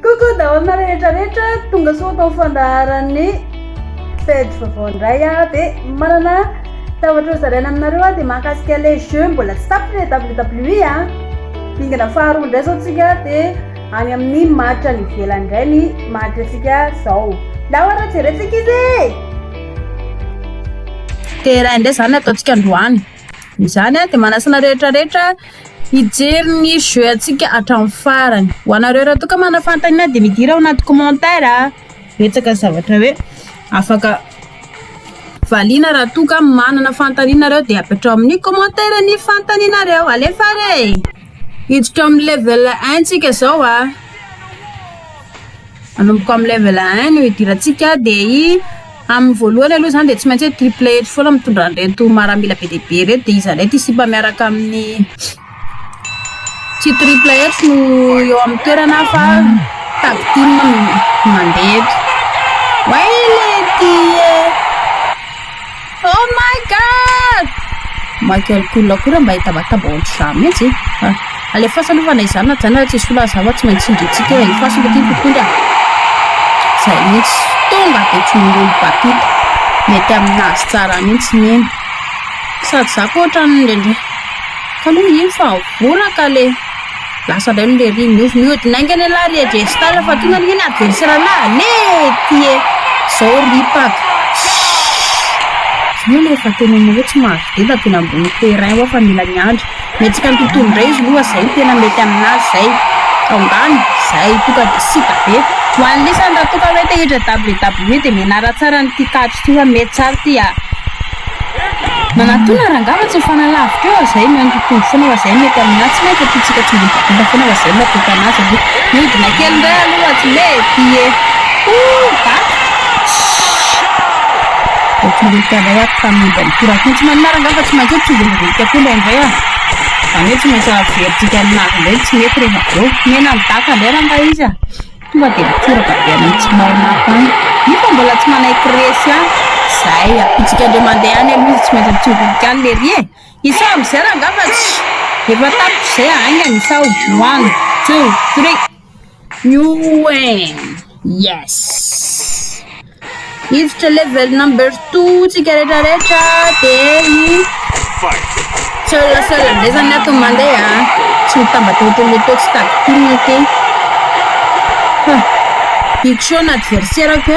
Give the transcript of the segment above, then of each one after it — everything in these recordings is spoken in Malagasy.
Kokoa daholo rehetrarehetra tonga soa tao fandaharan'ny page vaovao indray dia manana zavatra zaraina aminareo dia mahakasika ilay jeu mbola tsy tapitra WWE dingana faharoa indray zao tsika dia any amin'ny match ny ivelany indray ny match antsika zao la ohatra jerentsika izy dia raha indray zany ataontsika androany izany dia manasana rehetrarehetra hijery ny jeu antsika hatramin'ny farany ho anareo raha toa ka manana fanontaniana dia midira ao anaty commentaire betsaka zavatra hoe afaka valiana raha toa ka manana fanontanianareo dia apetrao amin'ny commentaire ny fanontanianareo alefa re hiditra amin'ny level 1 tsika zao anomboka amin'ny level 1 no hidirantsika dia amin'ny voalohany aloha zany dia tsy maintsy hoe triple H foana mitondra an'ireto maramila be dia be reto dia izy aleto isipa miaraka amin'ny tsy triple H no eo amin'ny toerana fa tag team mandeha eto wailety oh my god makalkula koa mba hitabataba ohatr'izany mihitsy alefa salovana izany na zany tsy sola zava tsy maintsy indritsika hoe fasika ty totondra zay mihitsy tonga dia tsy mingolo batita mety aminazy tsara mihitsy ny sady za koa ohatrany indrindray kaloha iny fa voraka le lasa indray no le ry miodinaingany ala ry adrestala fa tonga ny adversera-na lety zao ripaka zany le efa tena hoe tsy mahazo dela tena ambony terrain hoa fa mila miandry metsika ny tontolo indray izy loha zay tena mety aminazy zay aongany zay toka dia sika be ho an'lisany raha toka hoe tehitra WWE dia menara tsara ny tikatry ty fa mety tsara ty manatona rangava tsy mifanalavitra eo zay miantotondo foana fa zay mety aminazy tsy maintsy atitsika tsy mbola foana fa zay matota anazy aloha miodina kely indray aloha tsy mety baka ohatrin'ilay ato tamin'ny banitorako tsy manarangava tsy maintsy tsovonyrika koa indraindray zany hoe tsy maintsy averytsika aminazy indray tsy mety rehefa aveo mena midaka indray ranga izy tonga dia mitoraka be amintsy maonako any io fa mbola tsy manaiky resy zay apitsika andreo mandeha any aloha izy tsy maintsy mitsovonrika any le ry isao am'izay rangava tsy efa tapitra zay aingany isao 1 2 3 new win yes hiditra level number 2 tsika rehetrarehetra dia ny seul ndray zany ato mandeha tsy mitambatra ohatrany teo tsy tagitinina ty Big Show na adversaire ko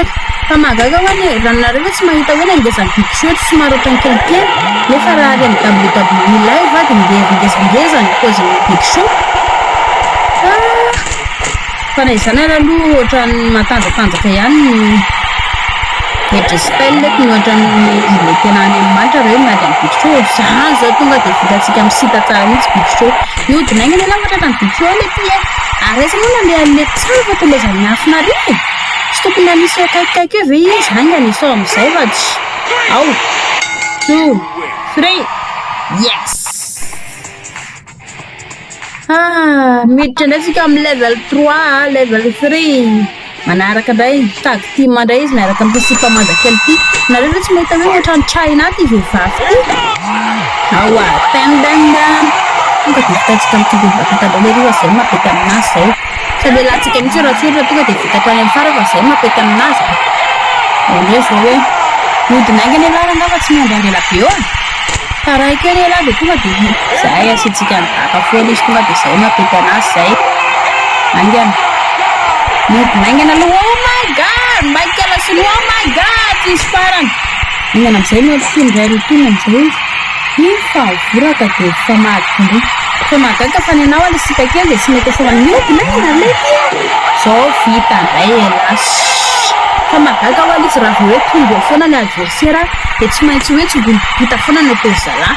fa magaga hoany ranareo tsy mahita hoe ngezany Big Show somary ohatrany kelikely nefa raha ary amin'ny WWE live dia ngezangezany cause Big Show fa na izany ary aloha ohatrany matanjatanjaka ihany Style no ohatrany tena any amin'ny mantra reo nady amin'ny Big Show zany zao tonga dia vitantsika misita tsara mihitsy Big Show miodinaingany ala ohatra ny Big Show le ty aresa moa nandeha mety tsara fa tolezany miafina ry tsy tokony anisy akaikikaiky eo ve izy haingany isao amin'izay fa tsy ao 2 3 yes miditra indraytsika amin'ny level 3 level 3 manaraka indray tag team indray izy miaraka amin'ny sipa manjakely ty nareo tsy mahita hoe ohatrany China ty vehivavy ty aoa tendenda tonga dia vitantsika mitondony bakatandao le ry zay mapety aminazy zay sady latsika mihitsy raha tsy ohatra tonga dia vitatra any amin'ny fara fa zay mapety aminazy indray zao hoe miodinaingany ala rangava tsy miandriandrela be eo taraha kely ala dia tonga dia zay asitsika midaka foana izy tonga dia zay mapety anazy zay angana miodinaingana aloha oh my god maikala siny oh my god tsisy farany ingana am'izay mioditondray rotony am'izay izy fa voraka dia fa madika indray fa magaga fa ny anao ala sika kely dia tsy mety foana miodinaingana lety zao vita indray elas fa magaga ho alizy raha vao hoe tonga foana ny adversaire dia tsy maintsy hoe tsy ngolobota foana no atao zala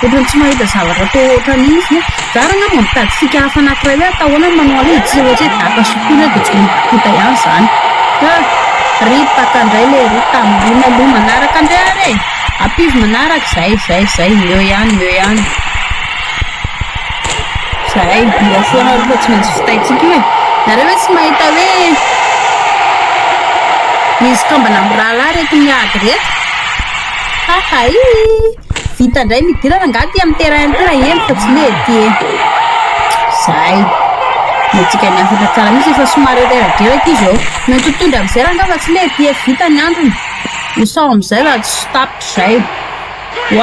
ohatrany tsy mahita zavatra atao ohatrany izy zarana mo mitady sika hafa anankiray hoe atahoana ny manao aloha tsy ohatra hoe daka sokoina dia tsy ngolobota ihany zany ripaka indray le ry tamborina aloha manaraka indray ary ampivy manaraka zay eo ihany zay mba foana aloha tsy maintsy vitaitsika io nareo hoe tsy mahita hoe izy kambana amin'ny rahalahy reto miady reto hahay vita indray midirana angaty amin'ny terrain tena eny fa tsy lety zay metsika ny afatra tsara mihitsy fa somary reradraraka izy eo mitotondra am'izay raha angava tsy le dia vita ny androny misao am'izay raha tsy tapitra zay 1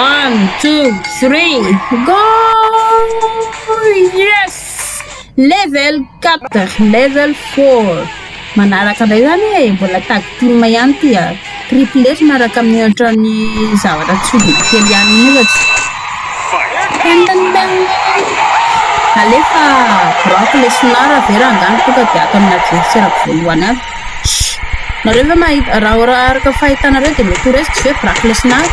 2 3 go yes level 4 level 4 manaraka indray zany e mbola tag team ihany ty a triplete miaraka amin'ny ohatran'ny zavatra tsody kely ihany milatsy alefa Brock Lesnar avy rangany tonga dia ato amin'ny adversaire voalohany avy nareo ve mahita raha araka fahitanareo dia mety ho resy ve Brock Lesnar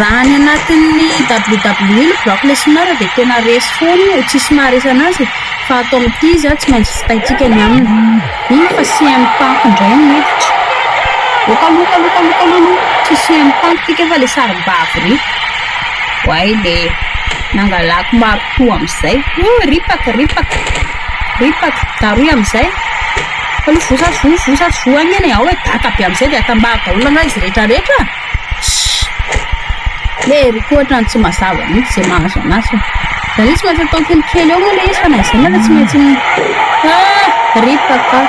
raha any anatin'ny WWE Brock Lesnar dia tena resy foana tsisy maharesy anazy fa ato amin'ity izy tsy maintsy fitaitsika ny aminy fa CM Punk indray miditra lokalokalokalokalo tsy CM Punk tika fa le sarim-bavy ry way le nangalako maroto am'izay ripaka taroy am'izay fa lo vosatsy agny eny ao hoe daka be am'izay dia atambahaka olona izy rehetrarehetra le ryko ohatrany tsy mazava mihitsy zay mahazo anazy zany tsy maintsy atao kelikely eo moa le izy fa na izay nana tsy maintsy ripaka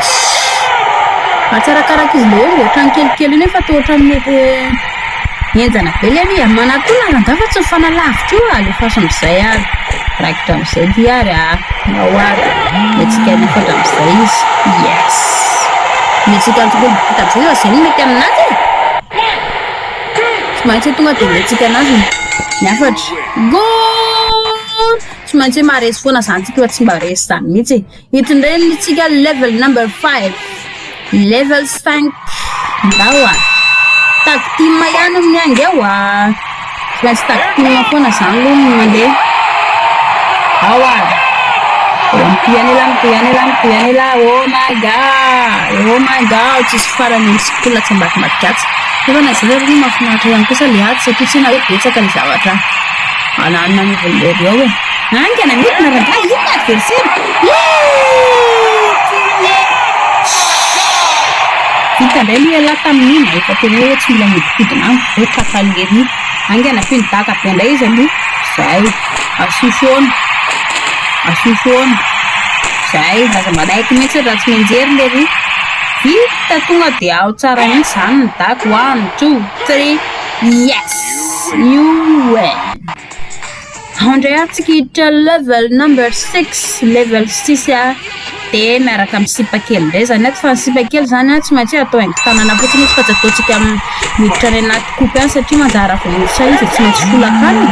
atsarakaraka izy le eo ohatrany kelikely iny fa to ohatrany mety enjana be le ry manatona rangafa tsy mifanalavitra io alefaso am'izay ary rakitra am'izay ty ary ao ary metsika ny afatra am'izay izy yes metsika antokolo vita am'izay fa zay ny mety aminazy tsy maintsy tonga dia metsika anazy ny afatra gol tsy maintsy hoe maharesy foana zany tsika fa tsy mba resy zany mihitsy hitindray mitsika level number 5 level 5 ndao a tag team ihany amin'ny angy eo tsy maintsy tag team foana zany lo mandeha ao ary mitoyanela oh my god tsisy farany misikola tsy ambatimbatigatsy efa na izay ry mahafinaritra ihany kosa le aty satria tsy na hoe betsaka ny zavatra ananina nivolero eo e angana mety na ranga ino adversaire vita indray ny ela tamin'iny efa tena hoe tsy mila midikodina any hoe trapalery angana pindaka be indray izy aloha zay asofoana zay aza manaiky mihitsy raha tsy mianjery lery vita tonga dia ao tsara mihitsy zany ny dako 1 2 3 yes you win ao indray atsika hiditra level number 6 level 6 dia miaraka amin'ny sipakely indray zany aty fa ny sipakely zany tsy maintsy atao haingo tanana fotsiny izy fa tsy ataontsika miditra any anaty kopy any satria manjara vao miditra izy tsy maintsy folakany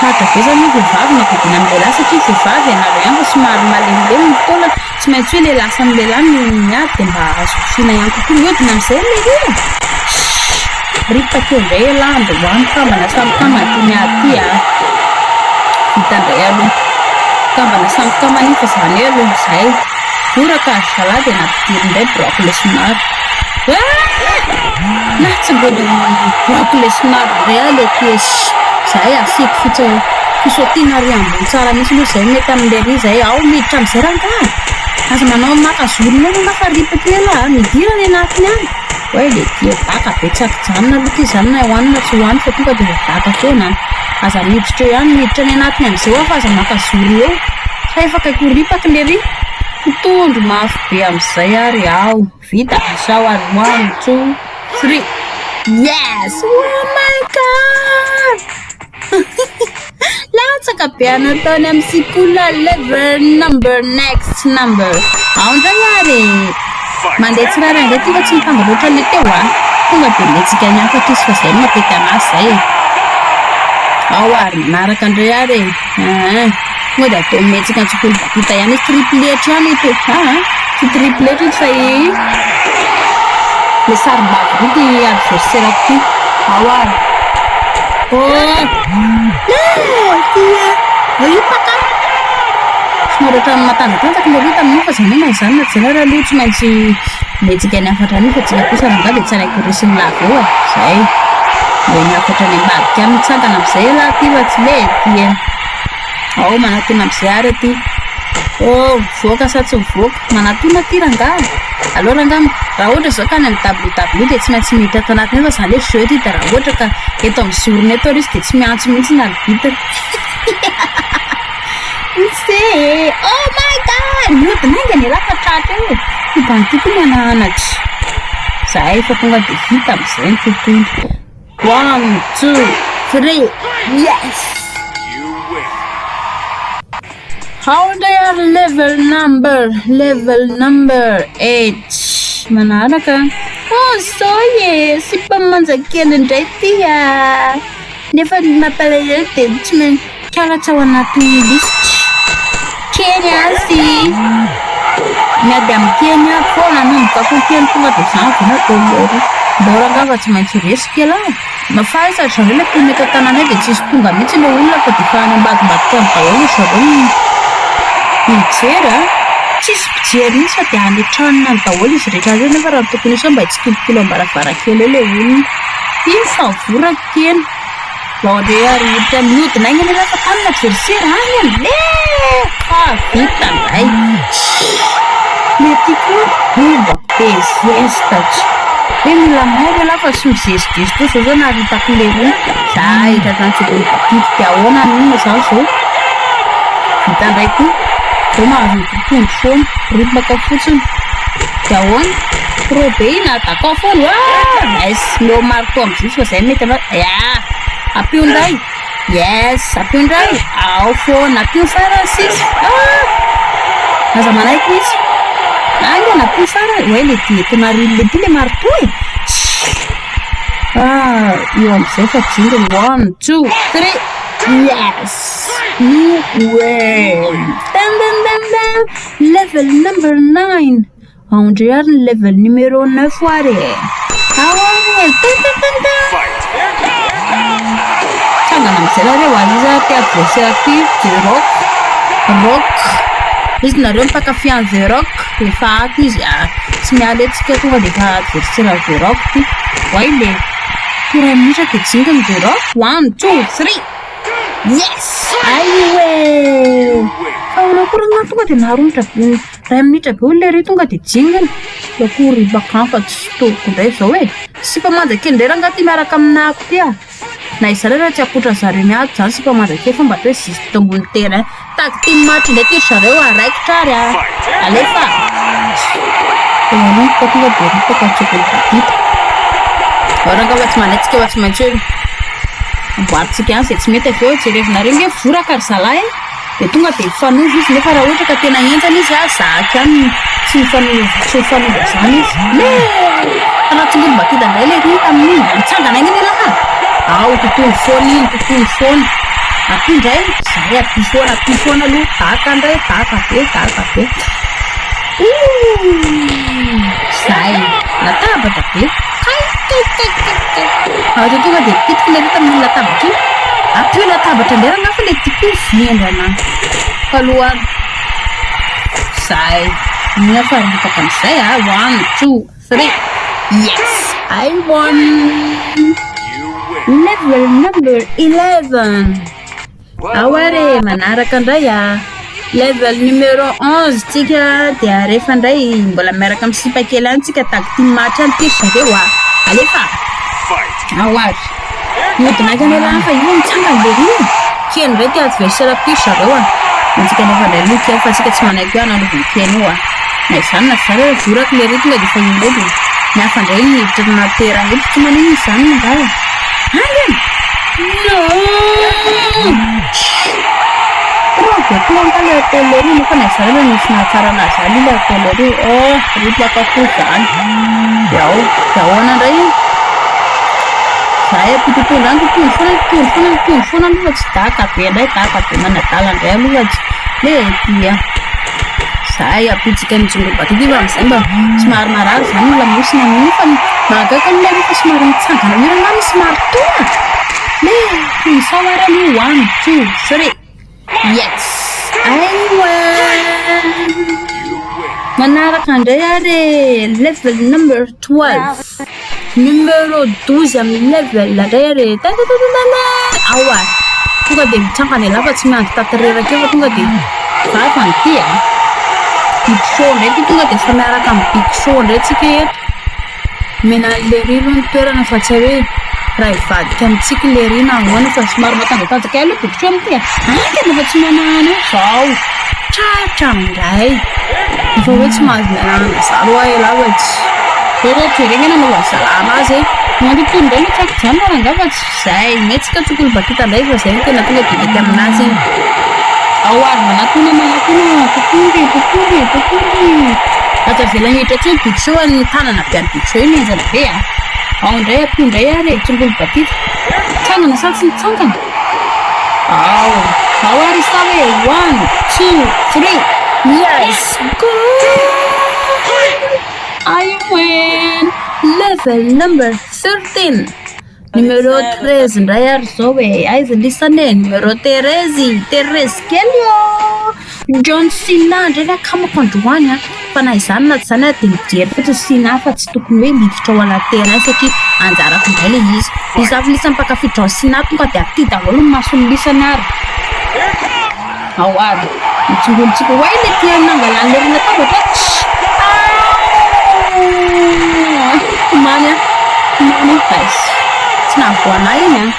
hatra be zany vehivavy nagodina amin'ny lehilahy satria vehivavy ianareo ihany fa somary malemilemy ny fotoana tsy maintsy hoe lehilahy samy lehilahy miady dia mba azofina ihany kokoa mihodina amin'izay lery ripakely indray lambo hoany kambana samy kambana ty miady ty vita indray aloha kambana samy kambana iny fa zany eo aloha zay voraka zala dia nampidiry indray Brock Lesnar na tsy mbola Brock Lesnar indray ale ty zay asiko fisotiana ry ambony tsara mihitsy aloha zay mety amin'le ry zay ao miditra am'izay rangaha aza manao makazorona eo na fa ripakely midira ny anatiny any hoe le dia daka betsaka janona aloha ty zany na hoanina tsy hoany fa tonga dia daka foana aza miditra eo ihany miditra ny anatiny am'izay ao fa aza makazoro eo fa efa kaiky ho ripaka le ry fitondro mafy be am'izay ary ao vita izao ary 1 2 3 yes oh my god latsaka be anataony amin'ny sikola level number next number ao indray ary mandeha tsirara indray ty fa tsy mitamba loatra le teo tonga dia metsika ny afatra izy fa zay mapety anazy zay ao ary manaraka indray ary tonga dia atao metsika antsokolo bakita ihany izy triplete ihany ito tsy triplete ito fa le sarim-bavy ry ty adversaire ty ao ary ripaka somary ohatrany matanjatanjaka le rita amin'io fa zany na izany na zany raha aloha tsy maintsy metsika ny afatra an'io fa tsika kosa ranga dia tsy raiko resiny lava eo zay mbo ny afatra ny ambadika any mitsangana am'izay laha ty fa tsy mety ao manatona am'izay ary aty mivoaka sa tsy mivoaka manatona ty rangaha aloha rangaha raha ohatra zao ka any amin'ny WWE dia tsy maintsy miditra ato anatiny fa zany hoe jeu ty dia raha ohatra ka eto amin'ny zorony eto izy dia tsy miantso mihitsy na arbitra Se, oh my god! Mihodina ny raha tratra io. Ty koa mianatry. Za efa tonga dia vita amin'izay ny tontolo. 1, 2, 3, yes! How they are level number 8. Manaraka. Oh, soye! Sy mpamanjakely indray ty nefa mampalahelo dia tsy maintsy karatra ao anaty lisitra. Kenya sy miady amin'ny Kenya foana nanomboka koa kely tonga dia zany vao mbora angamba tsy maintsy resy kely mafaisa zareo ilay mpimeka tanàna dia tsisy tonga mihitsy ilay olona fa dia fa any ambadimbadika amin'ny daholo zareo mijery tsisy mpijery mihitsy fa dia any an-tranona ny daholo izy rehetra reo nefa raha tokony isa mba hitsikilokilo am-baravarankely ilay olona iny fa voraka kely vao dia rihitra mihodina igny any rehefa tanina adversaire any le vita ndray mety koa boba bezestatra hoe mila mairo lafa sy mizezigezy to zao naritako le roa za hitratra nytsikolo batity ahoana an'iny zao zao vita ndray koa zao mahazo nytontondro foana ribaka fotsiny dia ahoana pro be ina takao foana esy meo marito am'zisy fa zay mety anao apio ndray yes apio ndray ao foana apio farany sisy aza manaiky mihitsy angana apio farany hoe le dietonariny le ty le marito eo am'izay fa jingony 1, 2, 3 yes you win level number 9 aondry ary ny level numéro 9 ary tsangana am'izay nareo izy ty adversaire ty The Rock izy nareo mpakafy any The Rock efa ato izy tsy miala etsika tonga dia efa adversaire The Rock ty way le toray minitra dia jingany The Rock 1, 2, 3 yes aiwe fa onao koa raha tonga dia naharomitra ray minitra be olona ry tonga dia jingany lakory bakan fa tsy toroko indray zao sy mpamanjakely indray raha ngaty miaraka aminako ty na izareo raha tsy apotra zareo miady zany sy mpamanjakely fa mba to hoe zisy tombony tena taky ty matry indray ty zareo araikitra ary alefa ka tonga dia ritaka tsokolo batita raha tsy manaitsika fa tsy maintsy hoe amboaritsika any zay tsy mety aveo jerevinareo nge voraka ry zalahy dia tonga dia mifanova izy nefa raha ohatra ka tena enjana izy zaka any tsy mifanova zany izy le raha tsongolo batita indray le ry tamin'iny mitsangana igny ny raha tontolo foana apio indray zay apio foana aloha taka indray taka be zay latabatra be ahatra tonga dia pitiko le rita amin'ny latabatra iny apio latabatra indray raha fa le tiko vendrana falohany zay nefa ritaka amin'izay 1, 2, 3 yes I won level number 11 aware manaraka indray level numéro 11 tsika dia rehefa indray mbola miaraka misipa kely any tsika taky ty match any ty zareo alefa awary mihodinaka any raha fa io mitsangany le ry kely indray ty adversaire ty zareo nitsika nefa indray lo kely fa tsika tsy manaiky io nanoviny kely io na izany na zareo voraka le ry tonga dia fa inolo miafa indray hiditra na terrain hely tsy maniny izany mangala no le tollery nefa na zareo nisy nahatsarana zany le tollery ripaka koa zany dia ahoana indray zay apitotolo any totolo foana aloha tsy daka be indray daka be manadala indray aloha le dia zay apitsika ny jongolo batity fa amin'izay mba somary marary zany no lamosina amin'iny fa mahagaga am'le rehefa somary mitsangana mira ngamy somary toa le toisawara aloha 1, 2, 3 yes aiwa manaraka indray ary level number 12 numéro 12 amin'ny level indray ary awa tonga dia mitsangana ela fa tsy miandry tatereraka eo fa tonga dia vava ny ty big show indray ty tonga dia fa miaraka amin'ny big show indray tsika eto mena le ry aloha ny toerana fa tsy hoe raha ivadika amintsika le rina ahoana fa somary matanjatanjaka aloha tokotro amin'ity angana fa tsy manahana zao tratra indray efa hoe tsy mahazo mianahana za loha elavatsy ohatry regny ana nova salama azy mandotoy indray no tsako jany marangava tsy zay metsika tsokolo batita indray fa zay no tena tonga divety aminazy iny aoary manatona tokory aza velany hitra tsy hoe bikso any tanana biany bikso iny enjana be ao indray apo indray ary tsongolo batita tsangana sady tsy nitsangana ao ary sa hoe 1 2 3 yes go I win level number 13 numéro 13 indray ary zao hoe aiza lisane numéro 13 kelio John Cena ndray la kamako androany fa na izany na tsy zany dia mijery fotsiny Cena fa tsy tokony hoe miditra ao anaty terrain satria anjarako indray le izy avy lisany mpakafy John Cena tonga dia aty daholo ny masony lisany ary ao ary mitsongolontsika hoe le tia nangalany le rina tabatra kumanya guys tsy navoana iny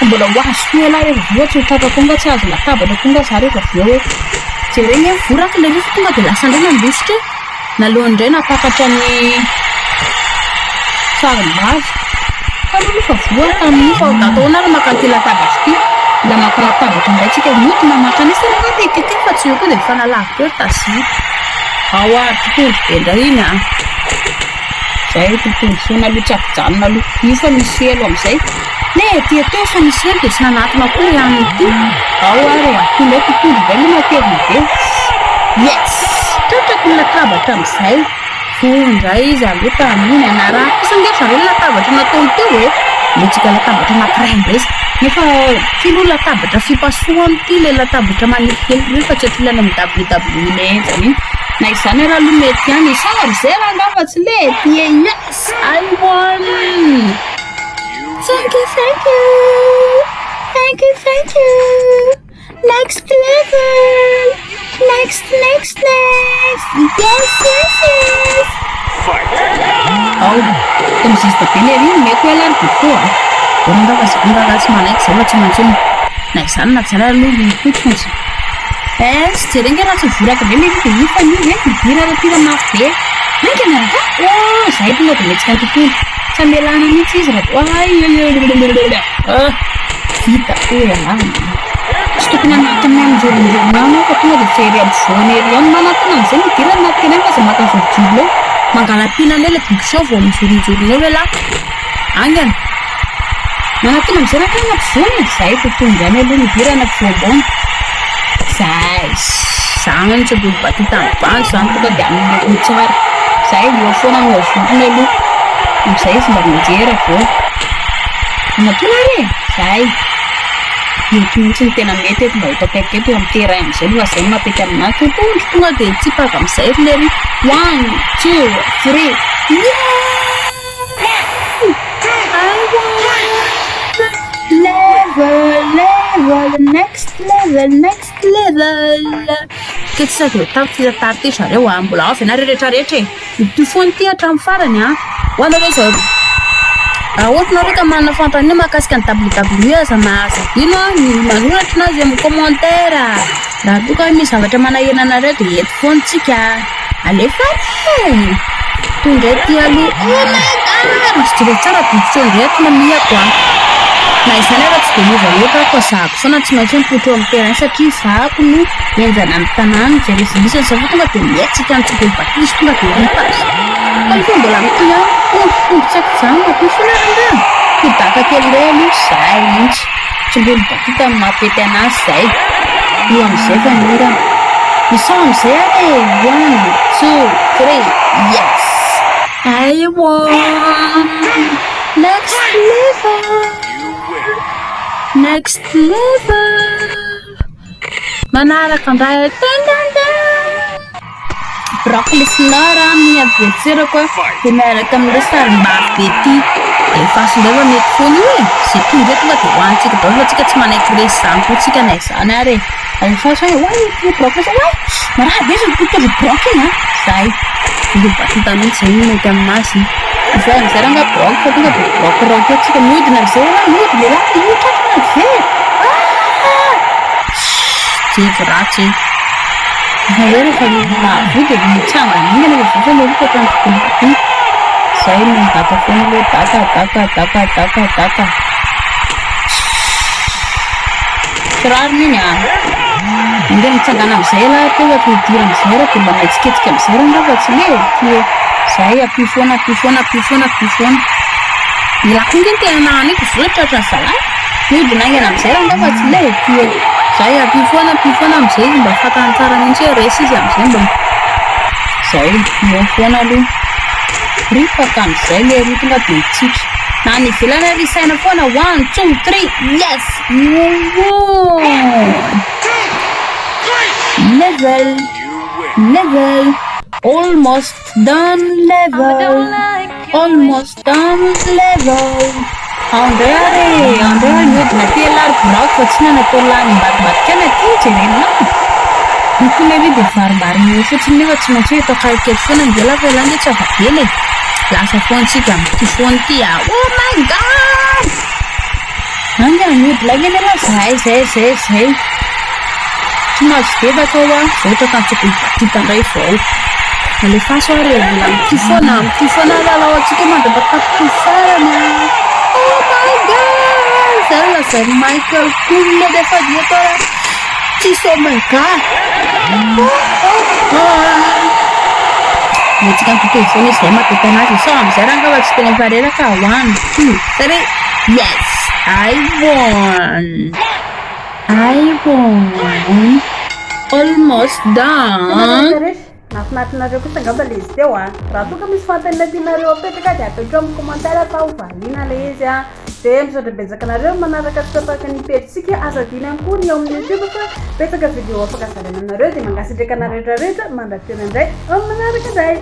mbola hoazo koa ela rehefa voatsy tatra tonga tsy azo latabatra tonga za rehefa veo hoe jereny voraka le rehefa tonga dia lasa indray nandositra nalohany indray napakatra ny sarim-bavy fa aloha rehefa voaka amin'io fa dataona ary maka ty latabatra ty la maka latabatra indray tsika mioty mamaka anisy rehefa tetete fa tsy eo koa dia efa nalavitra eo tasy ao ary tontolo be indray iny zay tontolo sona aloha tsy afijanona aloha io fa misy elo amin'izay ne tia teo fa misy elo dia tsy nanatona koa le any ity ao ary atonda tontolo izay no matevina be yes tratrako ny latabatra amin'izay fondray izy aloha taminy anarako isange zareo latabatra nataony teo hoe mitsika latabatra anankiray indray nefa tilo latabatra fipasohany ty le latabatra manifely rehefa tsy atolana amin'ny WWE le enjany iny na izany raha aloha mety ihany isary zay raha angava tsy lety yes I won thank you next level next yes comme si c'était pénérie mais quoi là pourquoi on va se prendre la semaine avec ça tu m'entends na izany na tsara aloha mikoty fontsy sy jereny raha tsy voraka be mety dia ifa io hoe midira ratira mafy be anka miaraka zay tonga dia metsika ny tontolo tsy amelana mihitsy izy raha vita tsy tokony anatiny amin'izay fa tonga dia fery ampovoany ery any manatona an'izay midira anaty tena fa zay maka zorijoro eo mangalapinana ela bikso vao mizorinjorona eo ela angana manatona amin'izay raha kana ampovoany zay tontolo izany aloha midira anapovoambony zay zany tsy olo batita ambany zany tonga dia amin'ny tsara zay eo foana no azorony aloha amin'izay izy mba mijery avao anatona re zay mety mihitsy ny tena mety eto mba hitapaiky eto amin'ny terrain amin'izay aloha zay mapety aminazy tontolo tonga dia tsipaka amin'izay lery 1 2 3 next level ke tsy sady tafitary ty zareo mbola avy ana rehetrarehetra ity foany ty hatramin'ny farany hoanareo zao ohatrina reka manana fantania mahakasika ny WWE aza mahazadino ny manoratra anazy amin'ny commentaire raha toka hoe misy zavatra manahirana anareo dia eto foany tsika alefa tondray ty aloha misy jiro tsara bikso indray tona mihako na izany ara tsy dia miova loatra fa zahako foana tsy maintsy mipotro amin'ny terrain satria zahako no enjana amin'ny tanàna zay rezilisany zay fa tonga dia metsika ny tsokolo batisy tonga dia ripazy fa ny mbola amin'ity tondrotsako zany mapisona randra fidaka kely ray aloha zay mihitsy tsongolo batita amin'ny mapety anazy zay io amin'izay fa mora misao amin'izay ary 1 2 3 yes I won next level manaraka ndray broccoli flora amin'ny adversaire koa dia miaraka amin'ireo sarim-bavy be ty dia fahasoleva mety foana io zay tonga tonga dia hoantsika dao fa tsika tsy manaiky resy zany koa tsika na izany ary faso hoe ity broccoli zay maraha be zay tontolo broccoli zay olo batita mihitsy zay mety aminazy Zay amizay block fa tonga de block raika tsika mihodina amizay mihody le raha mihitra ve jevy ratsy zay rehefa mavo de mitsangana iny rehefa fa le rokatra ny zay no daka foana le daka kirarony iny indray mitsangana amizay la teo atodira amizay raha de mba maitsiketsika amizay raha ngava tsy le zay apifoana ilako ingeny tena niko zotratra zalahy mihodina angena amizay raha ngava tsy le zay apifoana amizay izy mba fatany tsara mihitsy hoe resy izy amizay mba zay mifoana aloha ripaka amizay le ry tonga de tsitra na ny ivelana risaina foana 1 2 3 yes level almost done level Andrea mihodina ty lary block fa tsy nanatao lany mbadibadika na ty jerena nikolery de varimariny fotsiny nefa tsy maintsy hoe takaikely foana ngela fa lany tsy avadely lasa foantsika ty foany ty oh my god anga mihodila iny aloha zay tsy mahazo devaka ao zao tatantsika ibatitandray vao alefaso ary mila mitifona lalao atsika mandabataky farana oh my god zay lazay Michael Cool defa diatora tsisy oh my god metsika mitotoivona izy zay matety anazy so amizay raha ngava tsy tena fareraka 1 2 3 yes I won almost done nafinatinareo kosa angamba le izy teo raha toka misy fantanina tianareo apetraka de ataotreo amin'ny commentaire fa hovaliana le izy de misaotra betsaka anareo manaraka tsitapaka ny petsika azadina ihany koa ny ao amin'ny YouTube fa betsaka video afaka zalaina aminareo de mangasitraka anarehetrarehetra mandra-tena indray amin'ny manaraka indray